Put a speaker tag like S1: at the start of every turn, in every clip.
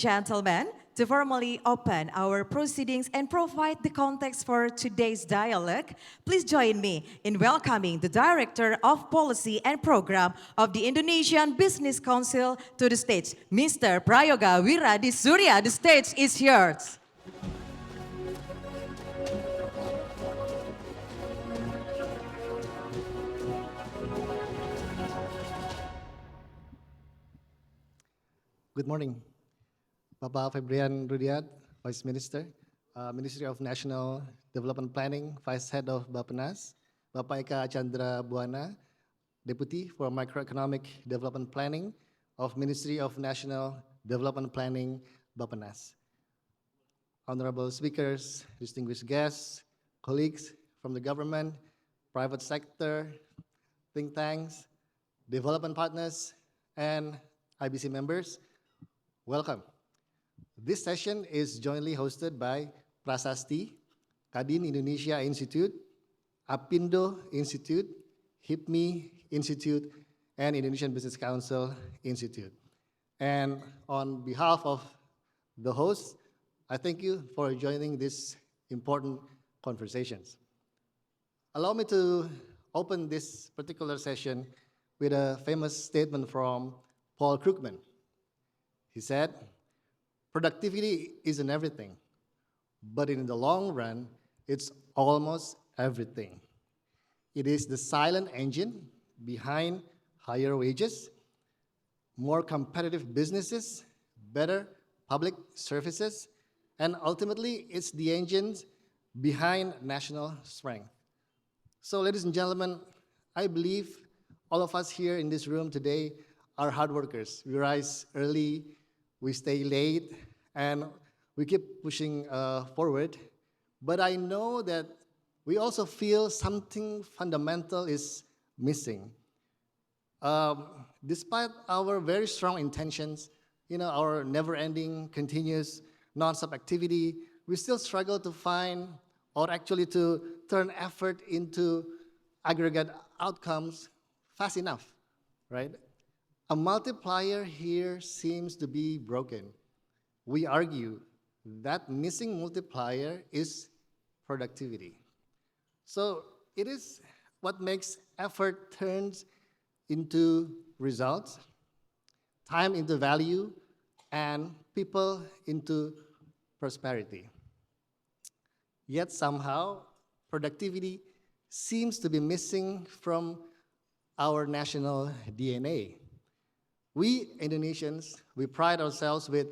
S1: Gentlemen, to formally open our proceedings and provide the context for today's dialogue, please join me in welcoming the Director of Policy and Program of the Indonesian Business Council to the stage, Mr. Prayoga Wiradisuria. The stage is yours.
S2: Good morning, Bapak Febrian Rudiat, Vice Minister, Ministry of National Development Planning, Vice Head of Bappenas, Bapak Eka Chandra Buana, Deputy for Microeconomic Development Planning of Ministry of National Development Planning, Bappenas. Honorable speakers, distinguished guests, colleagues from the government, private sector, think tanks, development partners, and IBC members, welcome. This session is jointly hosted by Prasasti, Kadin Indonesia Institute, Apindo Institute, HIPMI Institute, and Indonesian Business Council Institute. And on behalf of the hosts, I thank you for joining these important conversations. Allow me to open this particular session with a famous statement from Paul Krugman. He said, productivity isn't everything, but in the long run, it's almost everything. It is the silent engine behind higher wages, more competitive businesses, better public services, and ultimately, it's the engines behind national strength. So, ladies and gentlemen, I believe all of us here in this room today are hard workers. We rise early, we stay late, and we keep pushing forward. But I know that we also feel something fundamental is missing. Despite our very strong intentions, our never-ending, continuous, non-stop activity, we still struggle to find, or actually to turn effort into aggregate outcomes fast enough, right? A multiplier here seems to be broken. We argue that missing multiplier is productivity. So it is what makes effort turns into results, time into value, and people into prosperity. Yet somehow, productivity seems to be missing from our national DNA. We Indonesians, we pride ourselves with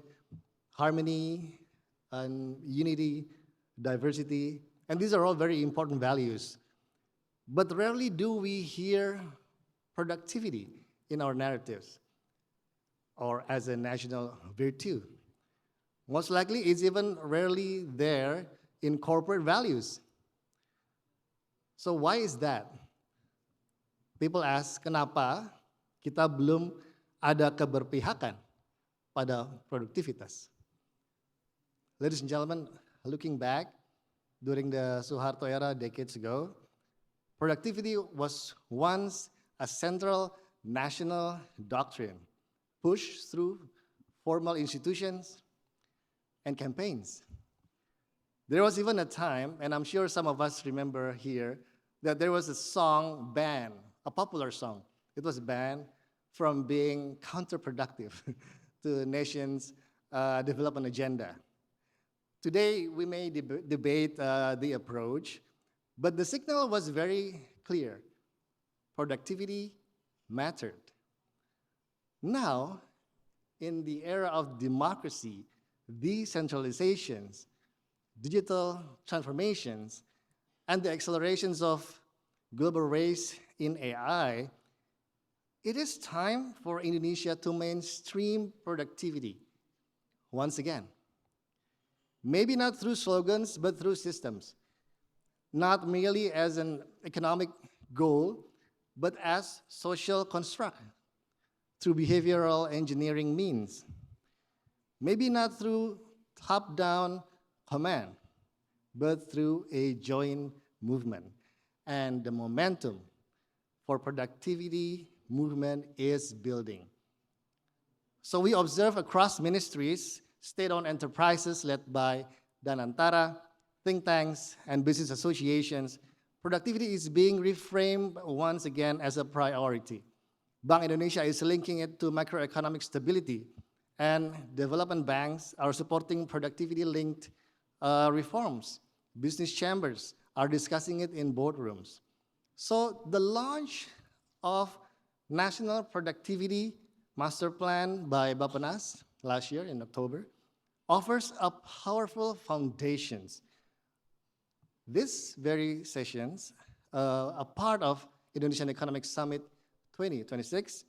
S2: harmony and unity, diversity, and these are all very important values. But rarely do we hear productivity in our narratives or as a national virtue. Most likely, it's even rarely there in corporate values. So why is that? People ask, kenapa kita belum ada keberpihakan pada produktivitas? Ladies and gentlemen, looking back, during the Suharto era decades ago, productivity was once a central national doctrine pushed through formal institutions and campaigns. There was even a time, and I'm sure some of us remember here, that there was a song banned, a popular song. It was banned from being counterproductive to the nation's development agenda. Today, we may debate the approach, but the signal was very clear. Productivity mattered. Now, in the era of democracy, decentralizations, digital transformations, and the accelerations of global race in AI, it is time for Indonesia to mainstream productivity once again. Maybe not through slogans, but through systems. Not merely as an economic goal, but as social construct, through behavioral engineering means. Maybe not through top-down command, but through a joint movement. And the momentum for productivity movement is building. So we observe across ministries state-owned enterprises led by Danantara, think tanks, and business associations, productivity is being reframed once again as a priority. Bank Indonesia is linking it to macroeconomic stability, and development banks are supporting productivity-linked reforms. Business chambers are discussing it in boardrooms. So the launch of National Productivity Master Plan by Bappenas last year in October offers a powerful foundations. These very sessions, a part of Indonesian Economic Summit 2026,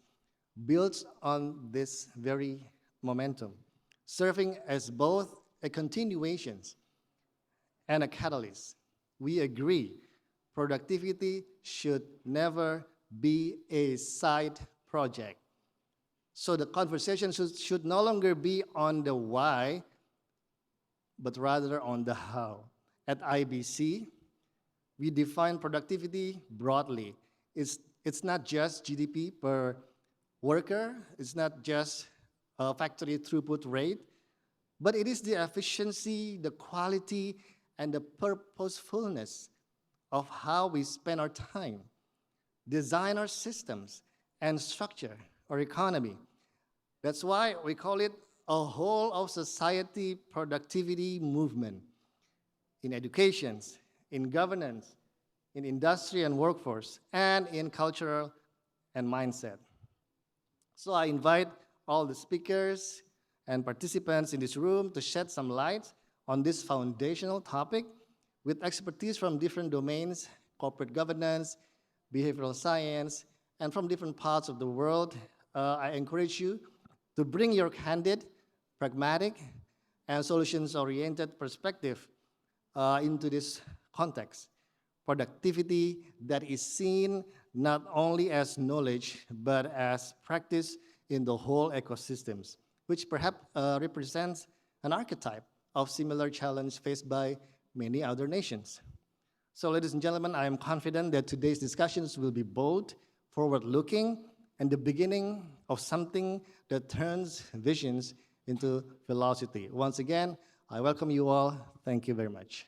S2: builds on this very momentum, serving as both a continuation and a catalyst. We agree productivity should never be a side project. So the conversation should no longer be on the why, but rather on the how. At IBC, we define productivity broadly. It's not just GDP per worker, it's not just a factory throughput rate, but it is the efficiency, the quality, and the purposefulness of how we spend our time, design our systems, and structure our economy. That's why we call it a whole of society productivity movement in education, in governance, in industry and workforce, and in cultural and mindset. So I invite all the speakers and participants in this room to shed some light on this foundational topic with expertise from different domains, corporate governance, behavioral science, and from different parts of the world. I encourage you to bring your candid, pragmatic, and solutions-oriented perspective into this context. Productivity that is seen not only as knowledge, but as practice in the whole ecosystems, which perhaps represents an archetype of similar challenge faced by many other nations. So ladies and gentlemen, I am confident that today's discussions will be bold, forward-looking, and the beginning of something that turns visions into velocity. Once again, I welcome you all. Thank you very much.